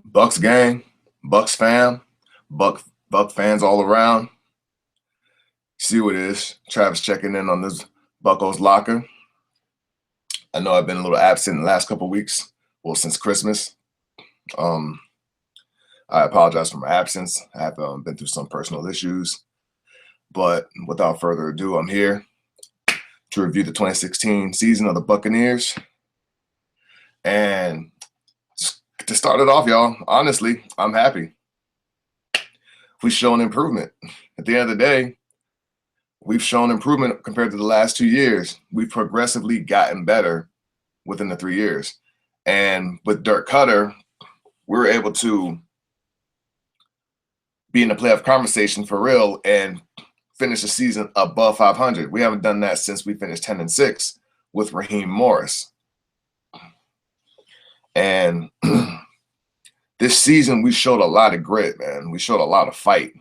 Bucks gang, Bucks fam, Buck fans all around. See what it is. Travis checking in on this Bucko's locker. I know I've been a little absent in the last couple of weeks. Well, since Christmas. Um, I apologize for my absence. I have been through some personal issues. But without further ado, I'm here to review the 2016 season of the Buccaneers. And to start it off, y'all, honestly, I'm happy. We've shown improvement. At the end of the day, we've shown improvement compared to the last 2 years. We've progressively gotten better within the 3 years. And with Dirk Cutter, we were able to be in the playoff conversation for real and finish the season above 500. We haven't done that since we finished 10-6 with Raheem Morris. And this season, we showed a lot of grit, man. We showed a lot of fight.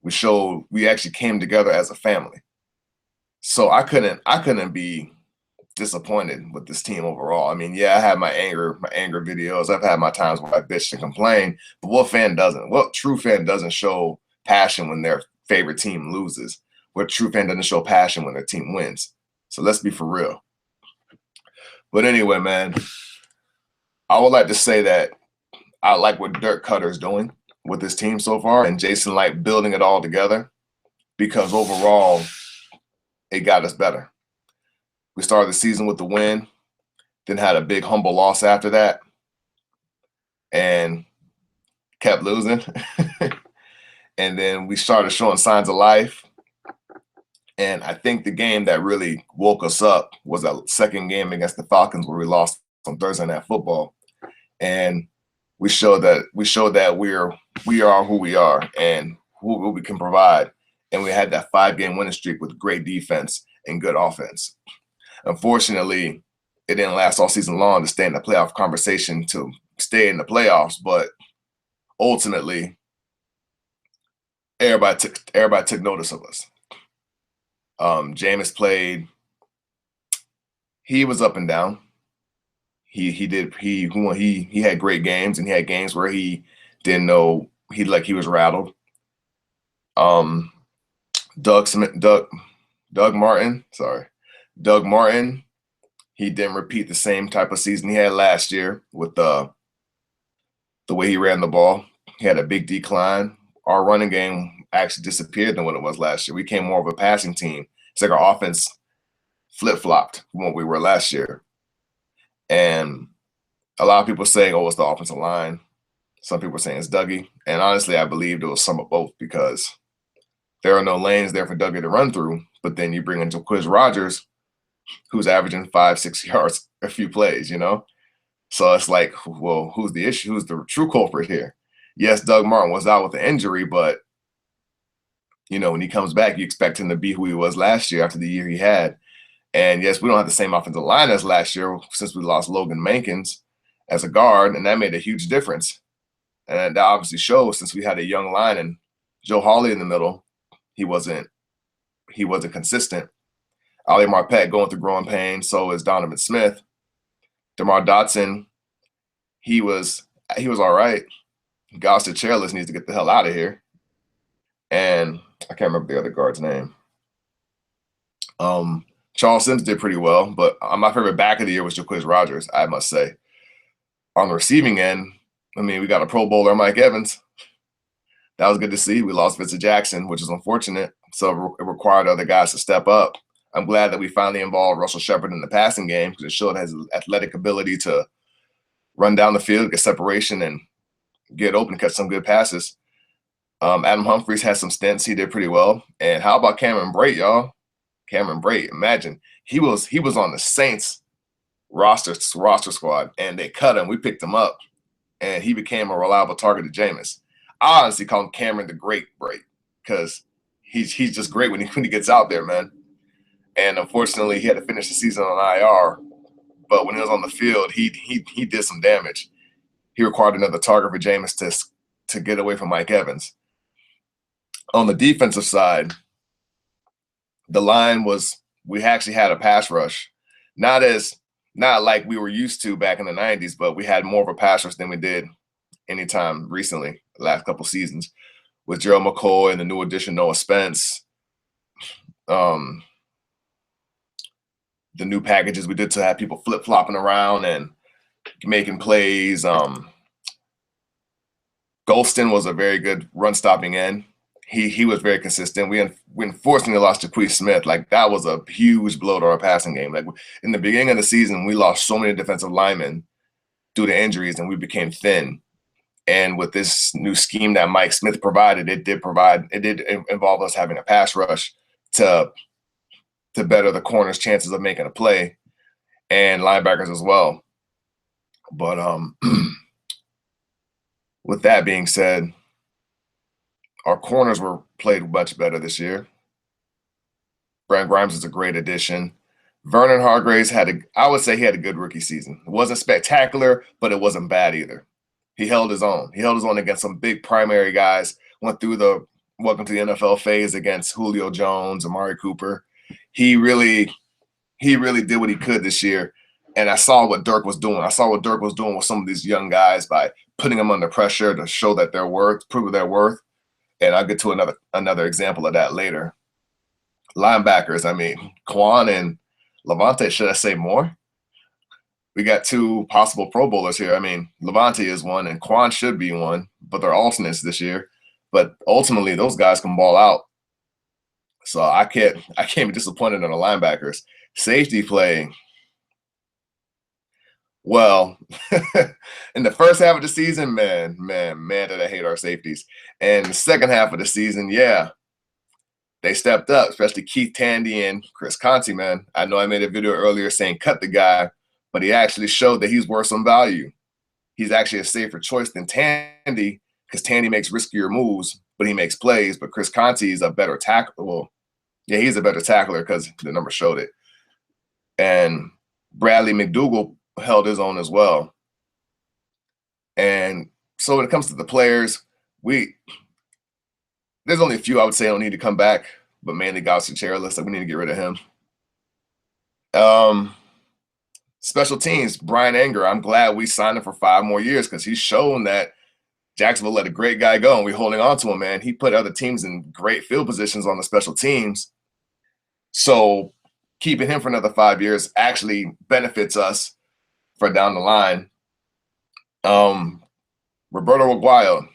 We actually came together as a family. So I couldn't be disappointed with this team overall. I mean, yeah, I had my anger videos. I've had my times where I bitched and complain, but what true fan doesn't show passion when their favorite team loses? What true fan doesn't show passion when their team wins? So let's be for real. But anyway, man, I would like to say that I like what Dirk Cutter's doing with this team so far and Jason Light building it all together, because overall it got us better. We started the season with the win, then had a big humble loss after that, and kept losing. And then we started showing signs of life. And I think the game that really woke us up was that second game against the Falcons where we lost on Thursday Night Football. And we showed that we are who we are and who we can provide. And we had that 5-game winning streak with great defense and good offense. Unfortunately, it didn't last all season long to stay in the playoff conversation, to stay in the playoffs, but ultimately, everybody took notice of us. Jameis played. He was up and down. He had great games, and he had games where he didn't know he was rattled. Doug Martin, he didn't repeat the same type of season he had last year with the way he ran the ball. He had a big decline. Our running game actually disappeared than what it was last year. We became more of a passing team. It's like our offense flip-flopped from what we were last year. And a lot of people saying, oh, it's the offensive line. Some people are saying it's Dougie. And honestly, I believe there was some of both, because there are no lanes there for Dougie to run through. But then you bring in Quiz Rogers, who's averaging 5-6 yards a few plays, you know? So it's like, well, who's the issue? Who's the true culprit here? Yes, Doug Martin was out with an injury, but, you know, when he comes back, you expect him to be who he was last year after the year he had. And yes, we don't have the same offensive line as last year since we lost Logan Mankins as a guard, and that made a huge difference. And that obviously shows since we had a young line and Joe Hawley in the middle, he wasn't consistent. Ali Marpet going through growing pains, so is Donovan Smith. DeMar Dotson, he was all right. Gossett Chairless needs to get the hell out of here. And I can't remember the other guard's name. Charles Sims did pretty well, but my favorite back of the year was Jaquiz Rogers, I must say. On the receiving end, I mean, we got a Pro Bowler, Mike Evans. That was good to see. We lost Vincent Jackson, which is unfortunate. So it required other guys to step up. I'm glad that we finally involved Russell Shepard in the passing game, because it showed his athletic ability to run down the field, get separation, and get open, catch some good passes. Adam Humphries had some stints. He did pretty well. And how about Cameron Brate, y'all? Cameron Brate, imagine. He was on the Saints roster squad, and they cut him. We picked him up, and he became a reliable target to Jameis. I honestly call him Cameron the Great Brate, because he's just great when he gets out there, man. And unfortunately, he had to finish the season on IR. But when he was on the field, he did some damage. He required another target for Jameis to get away from Mike Evans. On the defensive side, the line we actually had a pass rush. Not like we were used to back in the 90s, but we had more of a pass rush than we did anytime recently, the last couple seasons, with Gerald McCoy and the new addition Noah Spence. The new packages we did to have people flip-flopping around and making plays. Golston was a very good run-stopping end. He was very consistent. We unfortunately lost Jaquez Smith. Like, that was a huge blow to our passing game. Like, in the beginning of the season, we lost so many defensive linemen due to injuries, and we became thin. And with this new scheme that Mike Smith provided, it did involve us having a pass rush to better the corner's chances of making a play, and linebackers as well. But with that being said, our corners were played much better this year. Brent Grimes is a great addition. Vernon Hargraves I would say he had a good rookie season. It wasn't spectacular, but it wasn't bad either. He held his own. He held his own against some big primary guys, went through the welcome to the NFL phase against Julio Jones, Amari Cooper. He really did what he could this year. And I saw what Dirk was doing. I saw what Dirk was doing with some of these young guys by putting them under pressure to show that they're worth, prove their worth. And I'll get to another example of that later. Linebackers, I mean, Quan and Levante, should I say more? We got two possible Pro Bowlers here. I mean, Levante is one and Quan should be one, but they're alternates this year. But ultimately, those guys can ball out. So I can't be disappointed in the linebackers. Safety play. Well, in the first half of the season, man, did I hate our safeties. And the second half of the season, yeah, they stepped up, especially Keith Tandy and Chris Conte, man. I know I made a video earlier saying cut the guy, but he actually showed that he's worth some value. He's actually a safer choice than Tandy because Tandy makes riskier moves, but he makes plays. But Chris Conte is a better tackler. Well, yeah, he's a better tackler because the number showed it. And Bradley McDougall held his own as well. And so when it comes to the players, there's only a few I would say don't need to come back, but mainly Gauss Chairless, so we need to get rid of him. Special teams, Brian Anger, I'm glad we signed him for 5 more years because he's shown that Jacksonville let a great guy go and we're holding on to him, man. He put other teams in great field positions on the special teams. So keeping him for another 5 years actually benefits us for down the line. Roberto Aguayo.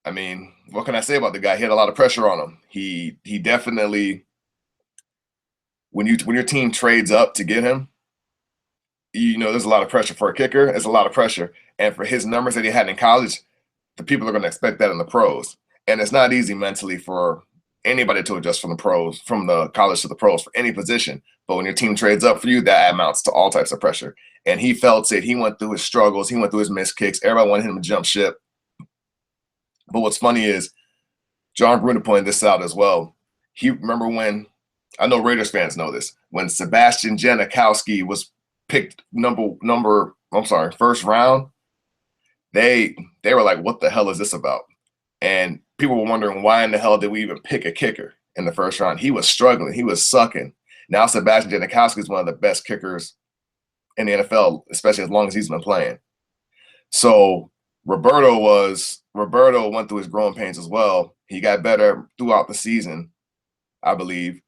I mean, what can I say about the guy? He had a lot of pressure on him. He definitely, when your team trades up to get him, you know, there's a lot of pressure for a kicker. There's a lot of pressure. And for his numbers that he had in college, the people are going to expect that in the pros. And it's not easy mentally for anybody to adjust from the college to the pros for any position. But when your team trades up for you, that amounts to all types of pressure. And he felt it. He went through his struggles. He went through his missed kicks. Everybody wanted him to jump ship. But what's funny is John Gruden pointed this out as well. Remember when, I know Raiders fans know this, when Sebastian Janikowski was picked first round, they were like, what the hell is this about? And people were wondering why in the hell did we even pick a kicker in the first round? He was struggling. He was sucking. Now Sebastian Janikowski is one of the best kickers in the NFL, especially as long as he's been playing. So Roberto went through his growing pains as well. He got better throughout the season, I believe.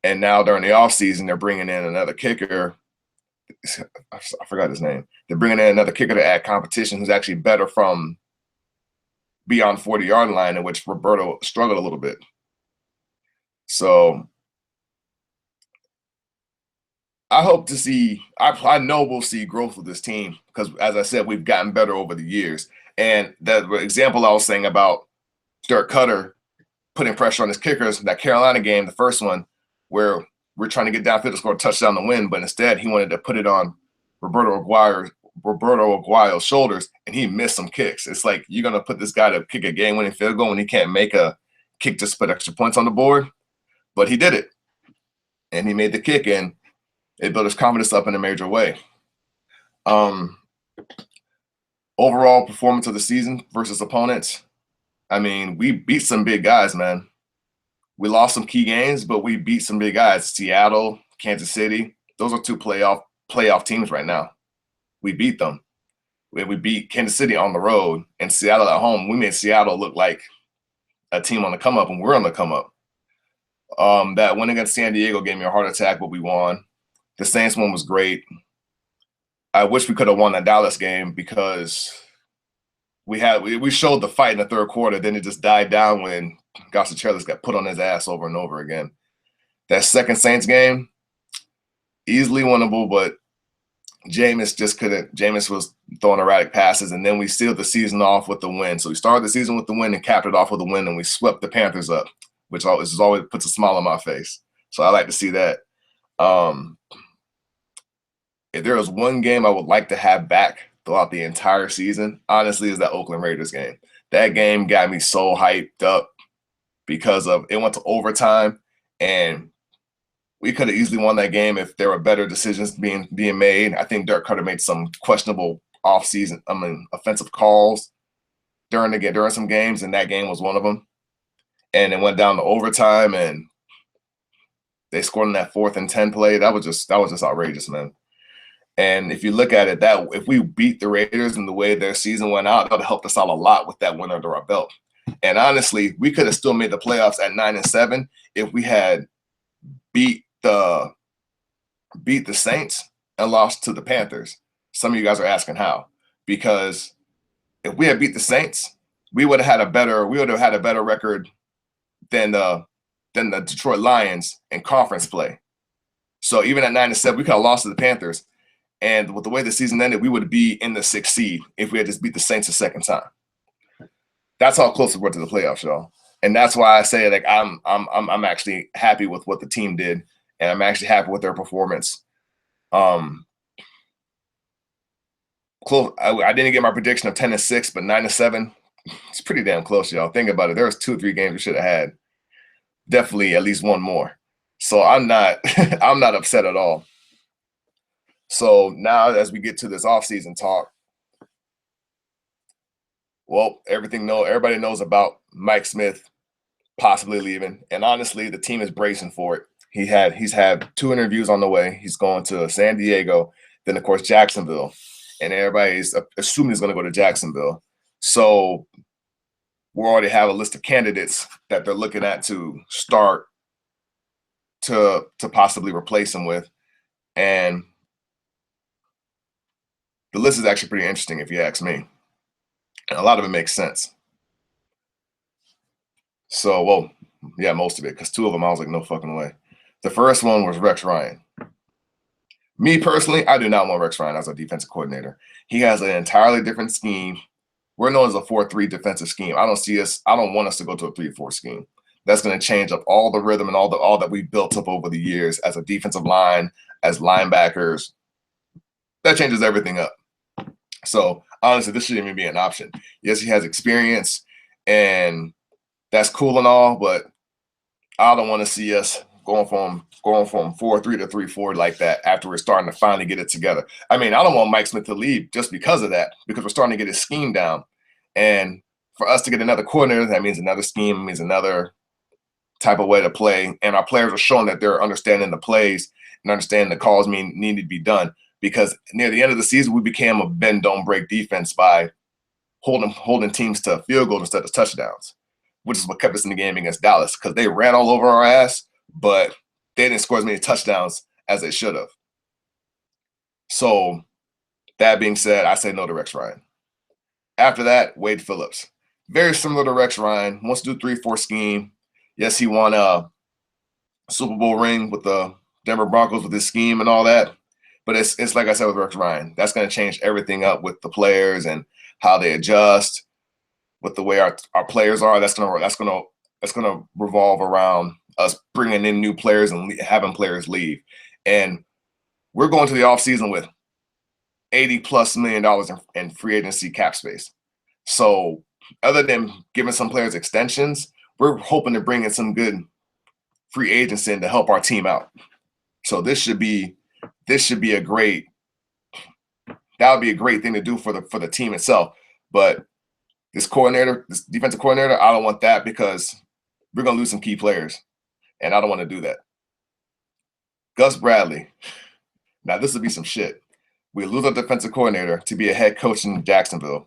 And now during the offseason, they're bringing in another kicker. I forgot his name. They're bringing in another kicker to add competition who's actually better from beyond 40-yard line, in which Roberto struggled a little bit. So I hope to see, I know we'll see growth with this team because, as I said, we've gotten better over the years. And the example I was saying about Dirk Cutter putting pressure on his kickers, that Carolina game, the first one, where we're trying to get downfield to score a touchdown to win, but instead he wanted to put it on Roberto Aguayo's shoulders, and he missed some kicks. It's like, you're going to put this guy to kick a game-winning field goal when he can't make a kick just to put extra points on the board? But he did it, and he made the kick, and it built his confidence up in a major way. Overall performance of the season versus opponents, I mean, we beat some big guys, man. We lost some key games, but we beat some big guys. Seattle, Kansas City, those are two playoff teams right now. We beat them. We beat Kansas City on the road and Seattle at home. We made Seattle look like a team on the come up, and we're on the come up. That win against San Diego gave me a heart attack, but we won. The Saints one was great. I wish we could have won that Dallas game because we showed the fight in the third quarter. Then it just died down when Gossachurlis got put on his ass over and over again. That second Saints game, easily winnable, but Jameis just couldn't. Jameis was throwing erratic passes, and then we sealed the season off with the win. So we started the season with the win and capped it off with a win, and we swept the Panthers up, which always puts a smile on my face. So I like to see that. If there was one game I would like to have back throughout the entire season, honestly, is that Oakland Raiders game. That game got me so hyped up because of it went to overtime, and we could have easily won that game if there were better decisions being made. I think Dirk Cutter made some questionable offensive calls during some games, and that game was one of them. And it went down to overtime, and they scored in that 4th and 10 play. That was just outrageous, man. And if you look at it, that if we beat the Raiders in the way their season went out, that would have helped us out a lot with that win under our belt. And honestly, we could have still made the playoffs at 9-7 if we had beat the Saints and lost to the Panthers. Some of you guys are asking how. Because if we had beat the Saints, we would have had a better record than the Detroit Lions in conference play. So even at 9-7, we could have lost to the Panthers. And with the way the season ended, we would be in the 6th seed if we had just beat the Saints a second time. That's how close we were to the playoffs, y'all. And that's why I say, like, I'm actually happy with what the team did, and I'm actually happy with their performance. Close. I didn't get my prediction of 10-6, but 9-7, it's pretty damn close, y'all. Think about it. There was 2 or 3 games we should have had. Definitely at least one more. So I'm not I'm not upset at all. So now as we get to this offseason talk, well, everybody knows about Mike Smith possibly leaving. And honestly, the team is bracing for it. He's had 2 interviews on the way. He's going to San Diego, then of course Jacksonville. And everybody's assuming he's going to go to Jacksonville. So we already have a list of candidates that they're looking at to start to possibly replace him with. And the list is actually pretty interesting if you ask me. And a lot of it makes sense. So, well, yeah, most of it, because 2 of them I was like, no fucking way. The first one was Rex Ryan. Me personally, I do not want Rex Ryan as a defensive coordinator. He has an entirely different scheme. We're known as a 4-3 defensive scheme. I don't want us to go to a 3-4 scheme. That's going to change up all the rhythm and all that we built up over the years as a defensive line, as linebackers. That changes everything up. So honestly, this shouldn't even be an option. Yes, he has experience, and that's cool and all, but I don't want to see us going from 4-3 to 3-4 like that after we're starting to finally get it together. I mean, I don't want Mike Smith to leave just because of that, because we're starting to get his scheme down. And for us to get another coordinator, that means another scheme, means another type of way to play. And our players are showing that they're understanding the plays and understanding the calls need to be done. Because near the end of the season, we became a bend, don't break defense by holding teams to field goals instead of touchdowns, which is what kept us in the game against Dallas, because they ran all over our ass, but they didn't score as many touchdowns as they should have. So that being said, I say no to Rex Ryan. After that, Wade Phillips. Very similar to Rex Ryan. Wants to do 3-4 scheme. Yes, he won a Super Bowl ring with the Denver Broncos with his scheme and all that. But it's like I said with Rex Ryan, that's going to change everything up with the players and how they adjust, with the way our players are. That's going to revolve around us bringing in new players and having players leave. And we're going to the offseason with $80+ million in free agency cap space. So other than giving some players extensions, we're hoping to bring in some good free agents in to help our team out. So that would be a great thing to do for the team itself. But this defensive coordinator, I don't want that, because we're going to lose some key players, and I don't want to do that. Gus Bradley. Now, this would be some shit. We lose our defensive coordinator to be a head coach in Jacksonville.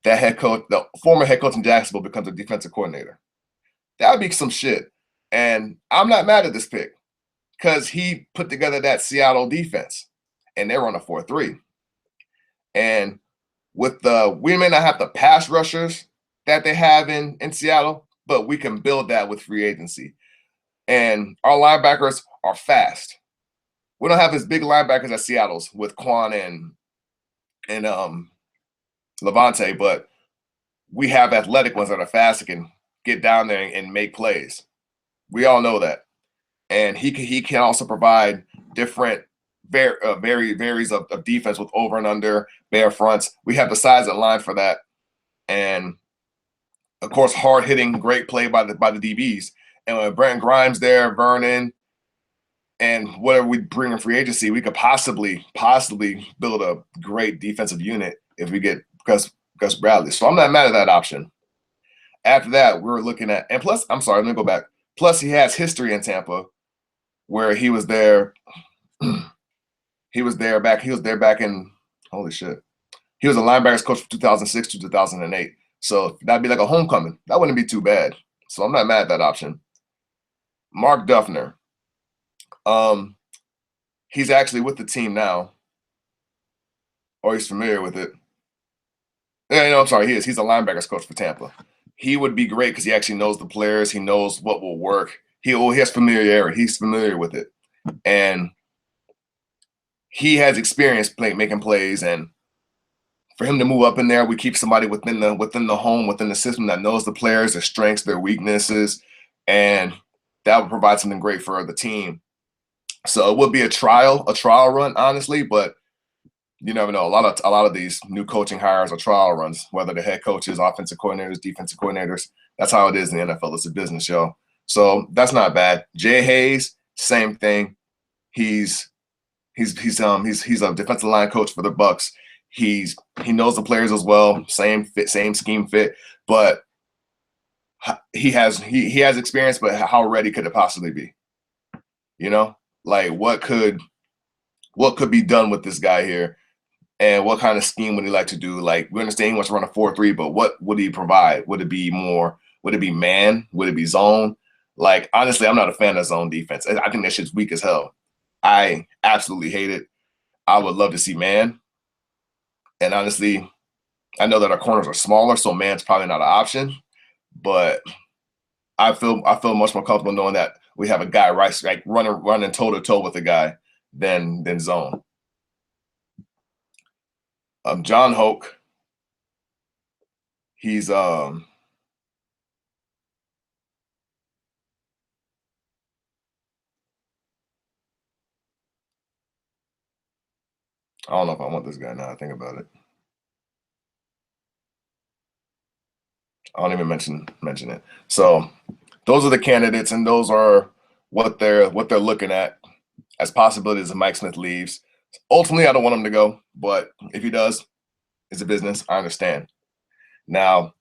That head coach, the former head coach in Jacksonville, becomes a defensive coordinator. That would be some shit. And I'm not mad at this pick because he put together that Seattle defense, and they were on a 4-3. And with we may not have the pass rushers that they have in Seattle, but we can build that with free agency. And our linebackers are fast. We don't have as big linebackers as Seattle's with Quan and Levante, but we have athletic ones that are fast and can get down there and make plays. We all know that. And he can also provide different varies of defense with over and under, bare fronts. We have the size and line for that. And of course, hard hitting, great play by the DBs. And with Brent Grimes there, Vernon, and whatever we bring in free agency, we could possibly build a great defensive unit if we get Gus Bradley. So I'm not mad at that option. After that, we were looking at, and plus, I'm sorry, let me go back. Plus, he has history in Tampa, where he was there. He was there back in, holy shit. He was a linebackers coach from 2006 to 2008. So that'd be like a homecoming. That wouldn't be too bad. So I'm not mad at that option. Mark Duffner. He's actually with the team now, or he's familiar with it. Yeah, no, I'm sorry, he is. He's a linebackers coach for Tampa. He would be great because he actually knows the players. He knows what will work. He has familiarity. He's familiar with it. And he has experience making plays. And for him to move up in there, we keep somebody within the home, within the system that knows the players, their strengths, their weaknesses, and that would provide something great for the team. So it would be a trial run, honestly, but you never know. A lot of these new coaching hires are trial runs, whether the head coaches, offensive coordinators, defensive coordinators. That's how it is in the NFL. It's a business show. So that's not bad. Jay Hayes, same thing. He's a defensive line coach for the Bucs. He knows the players as well. Same scheme fit, but he has experience, but how ready could it possibly be? You know, like what could be done with this guy here? And what kind of scheme would he like to do? Like, we understand he wants to run a 4-3, but what would he provide? Would it be man? Would it be zone? Like, honestly, I'm not a fan of zone defense. I think that shit's weak as hell. I absolutely hate it. I would love to see man. And honestly, I know that our corners are smaller, so man's probably not an option. But I feel much more comfortable knowing that we have a guy running toe-to-toe with a guy than zone. John Hoke, he's I don't know if I want this guy now I think about it. I don't even mention it. So those are the candidates, and those are what they're looking at as possibilities if Mike Smith leaves. Ultimately, I don't want him to go, but if he does, it's a business. I understand. Now,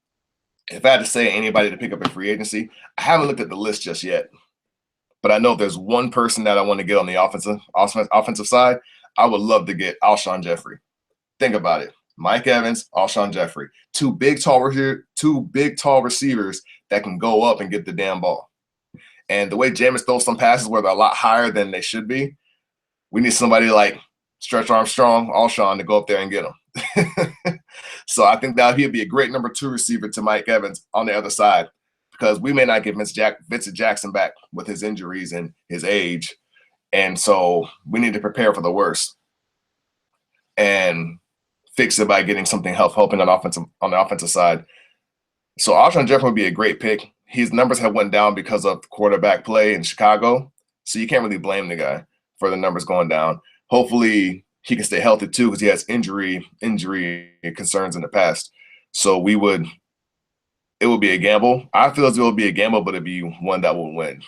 if I had to say anybody to pick up in free agency, I haven't looked at the list just yet. But I know if there's one person that I want to get on the offensive side, I would love to get Alshon Jeffrey. Think about it. Mike Evans, Alshon Jeffrey. Two big, tall receivers that can go up and get the damn ball. And the way Jameis throws some passes where they're a lot higher than they should be, we need somebody like Stretch Armstrong, Alshon to go up there and get him. So I think that he'd be a great number 2 receiver to Mike Evans on the other side, because we may not get Vincent Jackson back with his injuries and his age. And so we need to prepare for the worst and fix it by getting something helping on the offensive side. So Alshon Jeffrey would be a great pick. His numbers have went down because of quarterback play in Chicago. So you can't really blame the guy for the numbers going down. Hopefully he can stay healthy too, because he has injury concerns in the past. So it would be a gamble. I feel as though it would be a gamble, but it'd be one that will win.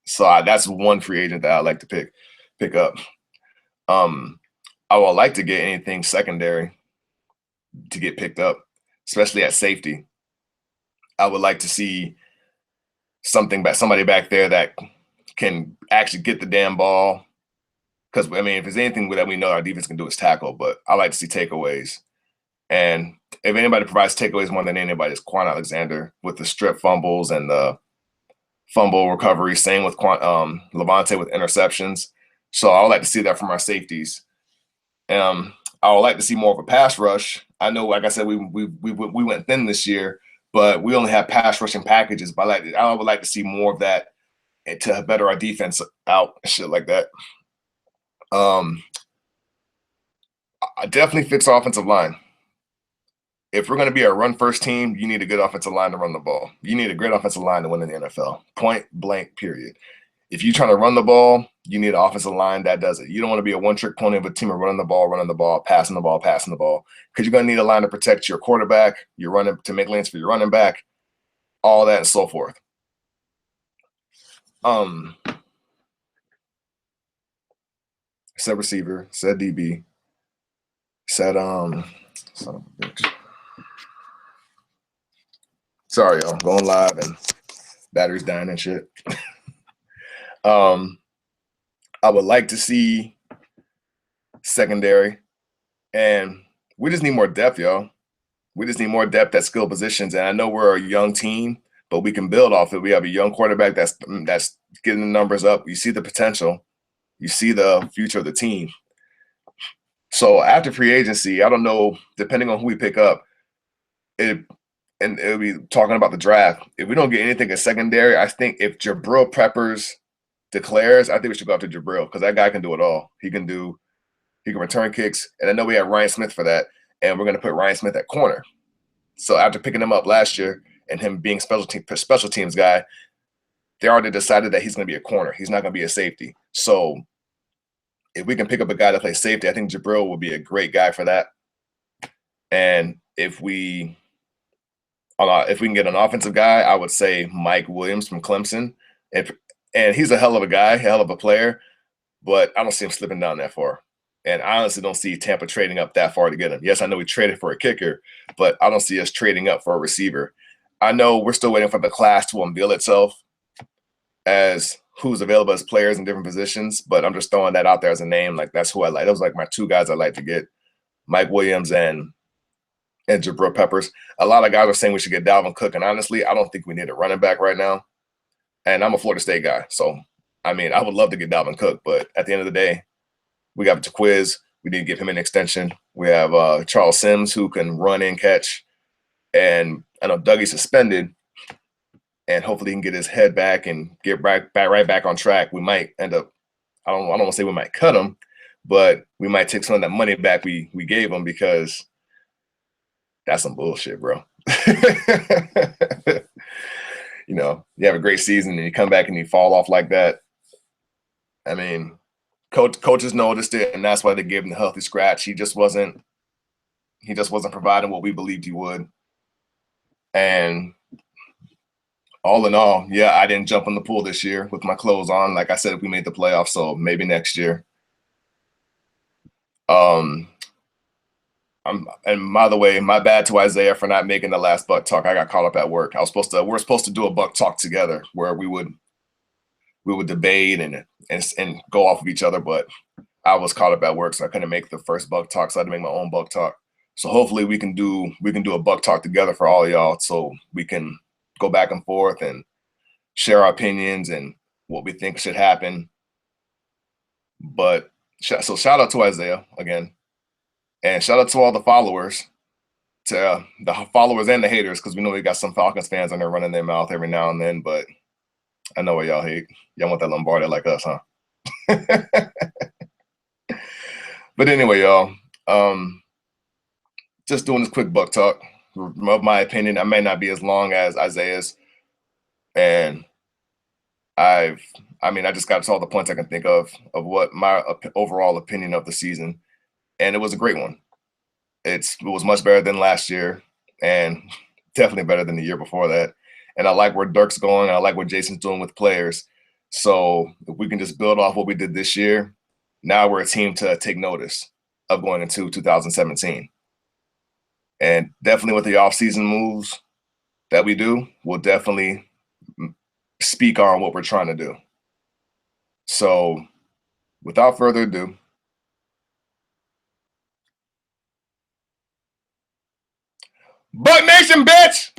So that's one free agent that I'd like to pick up. I would like to get anything secondary to get picked up, especially at safety. I would like to see somebody back there that can actually get the damn ball. Because, I mean, if there's anything that we know our defense can do is tackle, but I like to see takeaways. And if anybody provides takeaways more than anybody, it's Quan Alexander with the strip fumbles and the fumble recovery. Same with Levante with interceptions. So I would like to see that from our safeties. I would like to see more of a pass rush. I know, like I said, we went thin this year, but we only have pass rushing packages. But I would like to see more of that to better our defense out, shit like that. I definitely fix offensive line. If we're going to be a run-first team, you need a good offensive line to run the ball. You need a great offensive line to win in the NFL. Point blank, period. If you're trying to run the ball, you need an offensive line that does it. You don't want to be a one-trick pony of a team of running the ball, passing the ball, because you're going to need a line to protect your quarterback, your running to make lanes for your running back, all that and so forth. Said receiver, said DB, said son of a bitch. Sorry, y'all, going live and batteries dying and shit. I would like to see secondary, and we just need more depth, y'all. We just need more depth at skill positions. And I know we're a young team, but we can build off it. We have a young quarterback that's getting the numbers up. You see the potential. You see the future of the team. So after free agency, I don't know, depending on who we pick up, and it'll be talking about the draft. If we don't get anything at secondary, I think if Jabril Peppers declares, I think we should go after Jabril because that guy can do it all. He can return kicks, and I know we have Ryan Smith for that, and we're going to put Ryan Smith at corner. So after picking him up last year and him being special teams guy, they already decided that he's going to be a corner. He's not going to be a safety. So if we can pick up a guy that plays safety, I think Jabril will be a great guy for that. And if we can get an offensive guy, I would say Mike Williams from Clemson. And he's a hell of a guy, a hell of a player, but I don't see him slipping down that far. And I honestly don't see Tampa trading up that far to get him. Yes, I know we traded for a kicker, but I don't see us trading up for a receiver. I know we're still waiting for the class to unveil itself as who's available as players in different positions, but I'm just throwing that out there as a name. Like, that's who I like. Those are like my two guys I like to get, Mike Williams and Jabril Peppers. A lot of guys are saying we should get Dalvin Cook, and honestly, I don't think we need a running back right now. And I'm a Florida State guy, so, I mean, I would love to get Dalvin Cook, but at the end of the day, we got Jaquiz. We need to give him an extension. We have Charles Sims, who can run and catch. And I know Dougie's suspended, and hopefully he can get his head back and get right back on track. We might end up, I don't want to say we might cut him, but we might take some of that money back we gave him because that's some bullshit, bro. You know, you have a great season and you come back and you fall off like that. I mean, coaches noticed it, and that's why they gave him the healthy scratch. He just wasn't providing what we believed he would. And all in all, yeah, I didn't jump in the pool this year with my clothes on. Like I said, if we made the playoffs, so maybe next year. And by the way, my bad to Isaiah for not making the last Buc Talk. I got caught up at work. We're supposed to do a Buc Talk together where we would debate and go off of each other, but I was caught up at work, so I couldn't make the first Buc Talk, so I had to make my own Buc Talk. So hopefully we can do a Buc Talk together for all of y'all, so we can go back and forth and share our opinions and what we think should happen. But so shout out to Isaiah again. And shout out to all the followers, to the followers and the haters, because we know we got some Falcons fans on there running their mouth every now and then, but I know what y'all hate. Y'all want that Lombardi like us, huh? But anyway, y'all, just doing this quick Buc Talk. Of my opinion, I may not be as long as Isaiah's. And I just got to all the points I can think of what my overall opinion of the season. And it was a great one. It was much better than last year and definitely better than the year before that. And I like where Dirk's going. I like what Jason's doing with players. So if we can just build off what we did this year, now we're a team to take notice of going into 2017. And definitely with the offseason moves that we do, we'll definitely speak on what we're trying to do. So without further ado, Buc Nation, bitch!